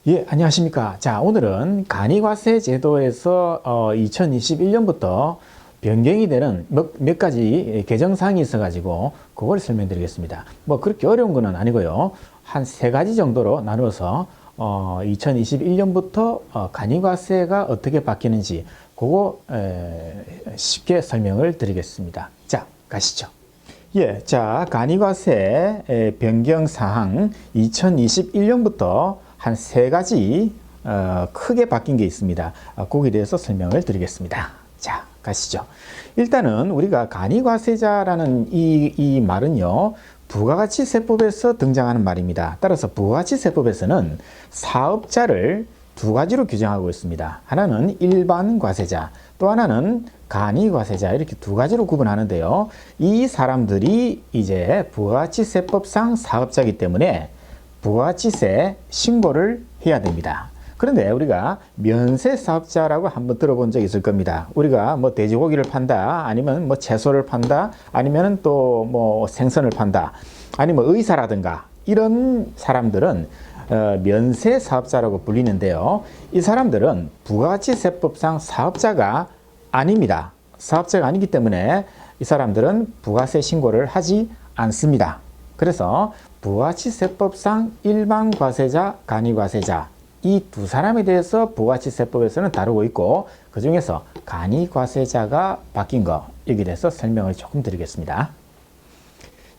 예, 안녕하십니까. 자, 오늘은 간이과세 제도에서 2021년부터 변경이 되는 몇 가지 개정사항이 있어가지고 그걸 설명드리겠습니다. 뭐 그렇게 어려운 거는 아니고요. 한 세 가지 정도로 나누어서 2021년부터 간이과세가 어떻게 바뀌는지 그거 쉽게 설명을 드리겠습니다. 자, 가시죠. 예, 자, 간이과세 변경 사항 2021년부터 한 세 가지 크게 바뀐 게 있습니다. 거기에 대해서 설명을 드리겠습니다. 자, 가시죠. 일단은 우리가 간이과세자라는 이 말은요, 부가가치세법에서 등장하는 말입니다. 따라서 부가가치세법에서는 사업자를 두 가지로 규정하고 있습니다. 하나는 일반 과세자, 또 하나는 간이과세자, 이렇게 두 가지로 구분하는데요. 이 사람들이 이제 부가가치세법상 사업자이기 때문에 부가가치세 신고를 해야 됩니다. 그런데 우리가 면세사업자라고 한번 들어본 적이 있을 겁니다. 우리가 뭐 돼지고기를 판다, 아니면 뭐 채소를 판다, 아니면 또 뭐 생선을 판다, 아니면 뭐 의사라든가 이런 사람들은 면세사업자라고 불리는데요. 이 사람들은 부가가치세법상 사업자가 아닙니다. 사업자가 아니기 때문에 이 사람들은 부가세 신고를 하지 않습니다. 그래서 부가가치세법상 일반 과세자, 간이과세자 이 두 사람에 대해서 부가가치세법에서는 다루고 있고, 그 중에서 간이과세자가 바뀐 거, 여기에 대해서 설명을 조금 드리겠습니다.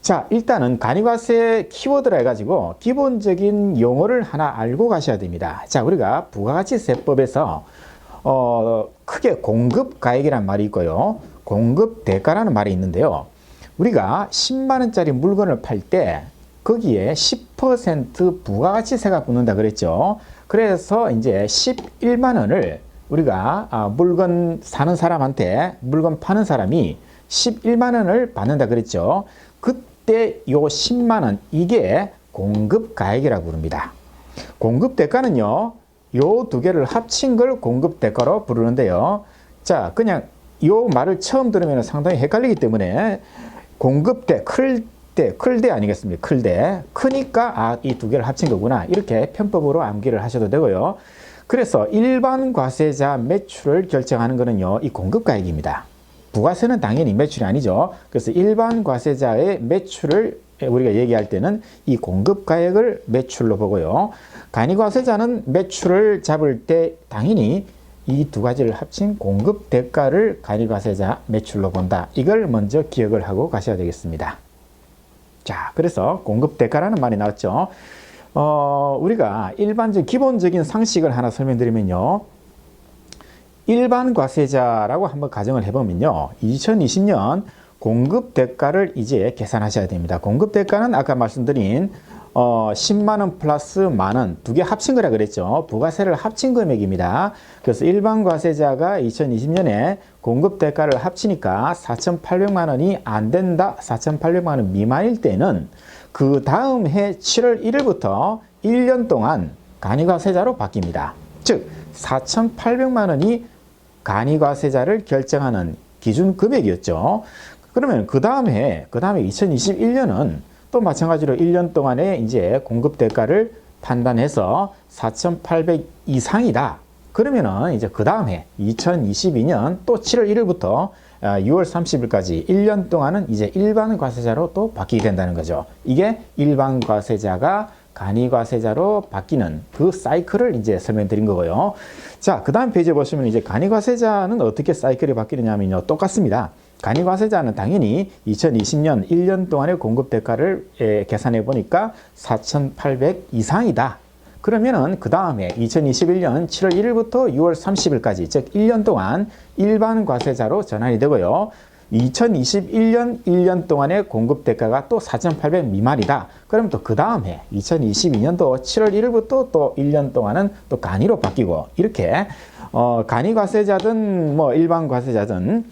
자, 일단은 간이과세 키워드라 해가지고 기본적인 용어를 하나 알고 가셔야 됩니다. 자, 우리가 부가가치세법에서 크게 공급가액이라는 말이 있고요, 공급대가라는 말이 있는데요. 우리가 10만 원짜리 물건을 팔 때 거기에 10% 부가가치세가 붙는다 그랬죠. 그래서 이제 11만 원을 우리가 물건 사는 사람한테 물건 파는 사람이 11만 원을 받는다 그랬죠. 그때 요 10만 원, 이게 공급가액이라고 부릅니다. 공급대가는요, 요 두 개를 합친 걸 공급대가로 부르는데요. 자, 그냥 요 말을 처음 들으면 상당히 헷갈리기 때문에 공급대, 클대 아니겠습니까? 클대. 크니까 이 두 개를 합친 거구나, 이렇게 편법으로 암기를 하셔도 되고요. 그래서 일반 과세자 매출을 결정하는 거는요, 이 공급가액입니다. 부가세는 당연히 매출이 아니죠. 그래서 일반 과세자의 매출을 우리가 얘기할 때는 이 공급가액을 매출로 보고요. 간이과세자는 매출을 잡을 때 당연히 이 두 가지를 합친 공급대가를 간이과세자 매출로 본다. 이걸 먼저 기억을 하고 가셔야 되겠습니다. 자, 그래서 공급대가라는 말이 나왔죠. 우리가 기본적인 상식을 하나 설명드리면요. 일반 과세자라고 한번 가정을 해보면요. 2020년 공급대가를 이제 계산하셔야 됩니다. 공급대가는 아까 말씀드린 10만 원 플러스 만 원 두 개 합친 거라 그랬죠. 부가세를 합친 금액입니다. 그래서 일반 과세자가 2020년에 공급대가를 합치니까 4,800만 원이 안 된다, 4,800만 원 미만일 때는 그 다음 해 7월 1일부터 1년 동안 간이과세자로 바뀝니다. 즉 4,800만 원이 간이과세자를 결정하는 기준 금액이었죠. 그러면 그 다음에 2021년은 또 마찬가지로 1년 동안에 이제 공급대가를 판단해서 4,800 이상이다. 그러면은 이제 그 다음에 2022년 또 7월 1일부터 6월 30일까지 1년 동안은 이제 일반 과세자로 또 바뀌게 된다는 거죠. 이게 일반 과세자가 간이과세자로 바뀌는 그 사이클을 이제 설명드린 거고요. 자, 그 다음 페이지에 보시면 이제 간이과세자는 어떻게 사이클이 바뀌느냐면요, 똑같습니다. 간이과세자는 당연히 2020년 1년 동안의 공급대가를 계산해 보니까 4,800 이상이다. 그러면은 그 다음에 2021년 7월 1일부터 6월 30일까지, 즉 1년 동안 일반 과세자로 전환이 되고요. 2021년 1년 동안의 공급대가가 또 4,800 미만이다. 그럼 또 그 다음 해 2022년도 7월 1일부터 또 1년 동안은 또 간이로 바뀌고, 이렇게 간이과세자든 뭐 일반 과세자든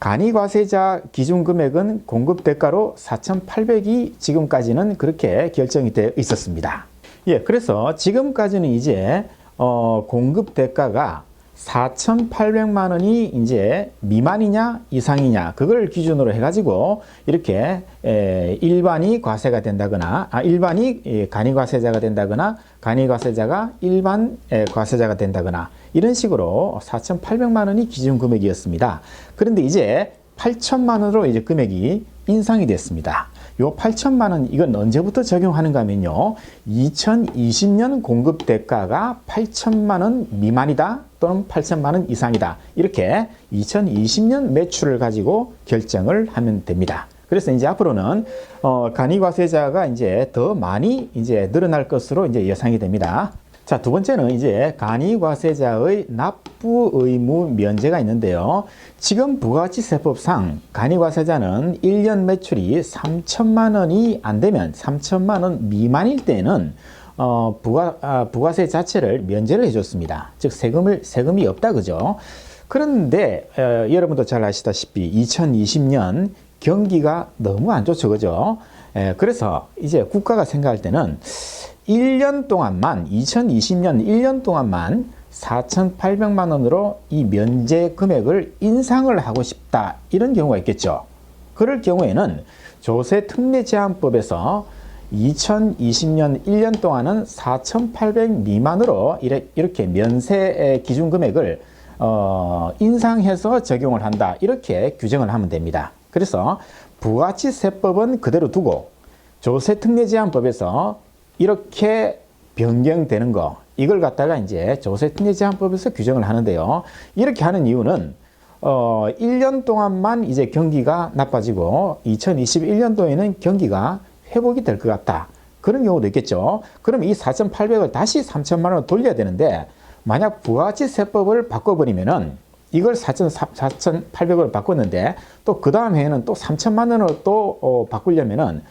간이과세자 기준금액은 공급대가로 4,800이 지금까지는 그렇게 결정이 되어 있었습니다. 예, 그래서 지금까지는 이제 공급대가가 4,800만 원이 이제 미만이냐 이상이냐 그걸 기준으로 해가지고 이렇게 일반이 과세가 된다거나 일반이 간이과세자가 된다거나 간이과세자가 일반 과세자가 된다거나 이런 식으로 4,800만 원이 기준 금액이었습니다. 그런데 이제 8천만 원으로 이제 금액이 인상이 됐습니다. 요 8천만 원 이건 언제부터 적용하는가 하면요. 2020년 공급 대가가 8천만 원 미만이다 또는 8천만 원 이상이다. 이렇게 2020년 매출을 가지고 결정을 하면 됩니다. 그래서 이제 앞으로는 간이과세자가 이제 더 많이 이제 늘어날 것으로 이제 예상이 됩니다. 자, 두 번째는 이제 간이과세자의 납부 의무 면제가 있는데요. 지금 부가가치세법상 간이과세자는 1년 매출이 3천만 원이 안 되면 3천만 원 미만일 때는 부가세 자체를 면제를 해줬습니다. 즉 세금이 없다 그죠? 그런데 여러분도 잘 아시다시피 2020년 경기가 너무 안 좋죠 그죠? 그래서 이제 국가가 생각할 때는 1년 동안만 2020년 1년 동안만 4,800만 원으로 이 면제 금액을 인상을 하고 싶다 이런 경우가 있겠죠. 그럴 경우에는 조세특례제한법에서 2020년 1년 동안은 4,800 미만으로 이렇게 면세 기준 금액을 인상해서 적용을 한다 이렇게 규정을 하면 됩니다. 그래서 부가가치세법은 그대로 두고 조세특례제한법에서 이렇게 변경되는 거 이걸 갖다가 이제 조세특례제한법에서 규정을 하는데요. 이렇게 하는 이유는 1년 동안만 이제 경기가 나빠지고 2021년도에는 경기가 회복이 될 것 같다. 그런 경우도 있겠죠. 그럼 이 4,800을 다시 3천만 원으로 돌려야 되는데 만약 부가가치세법을 바꿔버리면은 이걸 4,800으로 바꿨는데 또 그 다음 해에는 또 3천만 원으로 또 바꾸려면은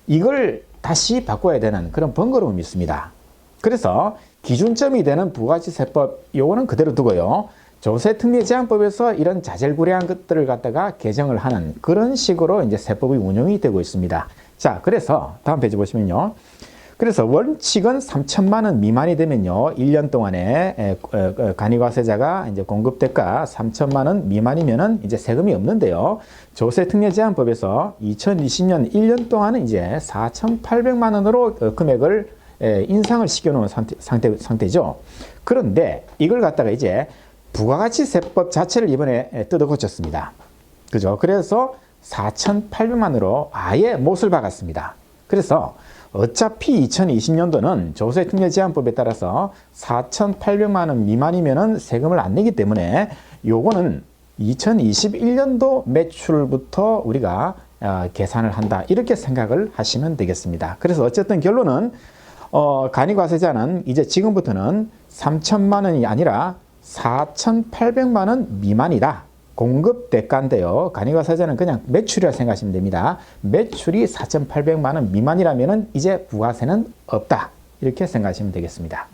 이걸 다시 바꿔야 되는 그런 번거로움이 있습니다. 그래서 기준점이 되는 부가가치세법 요거는 그대로 두고요. 조세특례제한법에서 이런 자질구레한 것들을 갖다가 개정을 하는 그런 식으로 이제 세법이 운영이 되고 있습니다. 자, 그래서 다음 페이지 보시면요. 그래서 원칙은 3천만 원 미만이 되면요. 1년 동안에 간이과세자가 이제 공급대가 3천만 원 미만이면은 이제 세금이 없는데요. 조세특례제한법에서 2020년 1년 동안은 이제 4,800만 원으로 금액을 인상을 시켜놓은 상태죠. 그런데 이걸 갖다가 이제 부가가치세법 자체를 이번에 뜯어 고쳤습니다. 그죠? 그래서 4,800만 원으로 아예 못을 박았습니다. 그래서 어차피 2020년도는 조세특례제한법에 따라서 4,800만 원 미만이면은 세금을 안 내기 때문에 요거는 2021년도 매출부터 우리가 계산을 한다. 이렇게 생각을 하시면 되겠습니다. 그래서 어쨌든 결론은 간이과세자는 이제 지금부터는 3천만 원이 아니라 4,800만 원 미만이다. 공급 대가인데요. 간이과세자는 그냥 매출이라 생각하시면 됩니다. 매출이 4,800만 원 미만이라면 이제 부가세는 없다. 이렇게 생각하시면 되겠습니다.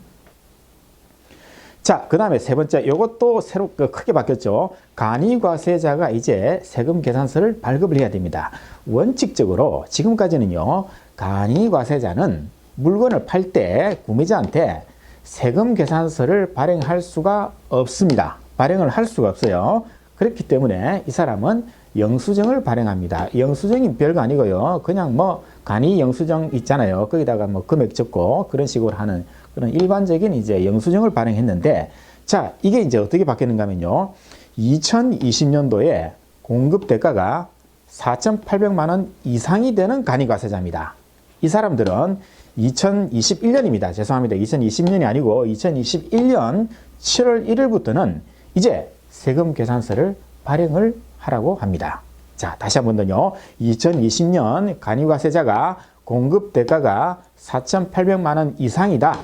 자, 그 다음에 세 번째, 이것도 새로 크게 바뀌었죠. 간이과세자가 이제 세금 계산서를 발급을 해야 됩니다. 원칙적으로 지금까지는요, 간이과세자는 물건을 팔 때 구매자한테 세금 계산서를 발행할 수가 없습니다. 발행을 할 수가 없어요. 그렇기 때문에 이 사람은 영수증을 발행합니다. 영수증이 별거 아니고요. 그냥 뭐 간이 영수증 있잖아요. 거기다가 뭐 금액 적고 그런 식으로 하는 그런 일반적인 이제 영수증을 발행했는데, 자, 이게 이제 어떻게 바뀌는가 하면요. 2020년도에 공급 대가가 4,800만 원 이상이 되는 간이과세자입니다. 이 사람들은 2021년입니다. 죄송합니다. 2020년이 아니고 2021년 7월 1일부터는 이제 세금 계산서를 발행을 하라고 합니다. 자, 다시 한 번 더요. 2020년 간이과세자가 공급 대가가 4,800만 원 이상이다.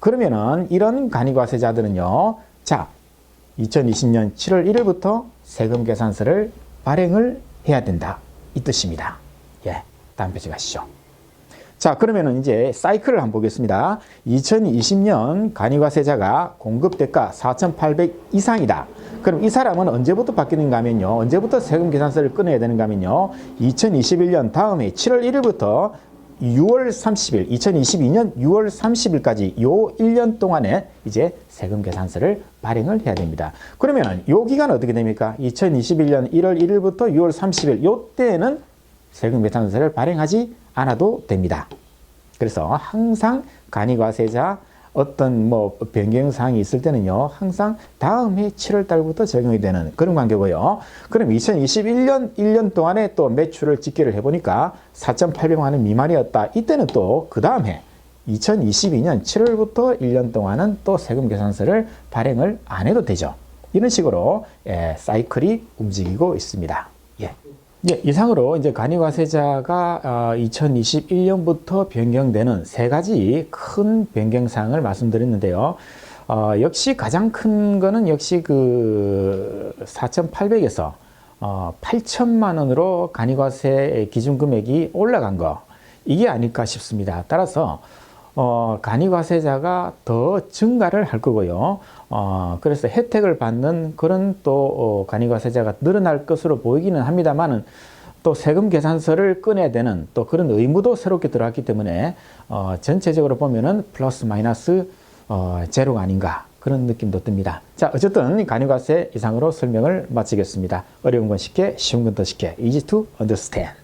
그러면은 이런 간이과세자들은요. 자, 2020년 7월 1일부터 세금 계산서를 발행을 해야 된다. 이 뜻입니다. 예, 다음 페이지 가시죠. 자, 그러면은 이제 사이클을 한번 보겠습니다. 2020년 간이과세자가 공급 대가 4,800 이상이다. 그럼 이 사람은 언제부터 바뀌는가 하면요. 언제부터 세금 계산서를 끊어야 되는가 하면요. 2021년 다음에 7월 1일부터 6월 30일, 2022년 6월 30일까지 요 1년 동안에 이제 세금 계산서를 발행을 해야 됩니다. 그러면 요 기간은 어떻게 됩니까? 2021년 1월 1일부터 6월 30일 요 때에는 세금 계산서를 발행하지 않아도 됩니다. 그래서 항상 간이과세자 어떤 뭐 변경사항이 있을 때는요, 항상 다음 해 7월 달부터 적용이 되는 그런 관계고요. 그럼 2021년 1년 동안에 또 매출을 집계를 해보니까 4,800만 원 미만이었다. 이때는 또 그 다음 해 2022년 7월부터 1년 동안은 또 세금 계산서를 발행을 안 해도 되죠. 이런 식으로 사이클이 움직이고 있습니다. 예. 예, 이상으로 이제 간이과세자가 2021년부터 변경되는 세 가지 큰 변경사항을 말씀드렸는데요. 역시 가장 큰 거는 역시 그 4,800에서 8천만 원으로 간이과세 기준 금액이 올라간 거, 이게 아닐까 싶습니다. 따라서 간이과세자가 더 증가를 할 거고요. 그래서 혜택을 받는 그런 또 간이과세자가 늘어날 것으로 보이기는 합니다만은 또 세금 계산서를 꺼내야 되는 또 그런 의무도 새롭게 들어왔기 때문에 전체적으로 보면은 플러스 마이너스 제로가 아닌가 그런 느낌도 듭니다. 자, 어쨌든 간이과세 이상으로 설명을 마치겠습니다. 어려운 건 쉽게, 쉬운 건 더 쉽게. Easy to understand.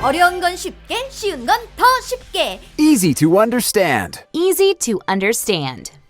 어려운 건 쉽게, 쉬운 건 더 쉽게. Easy to understand. Easy to understand.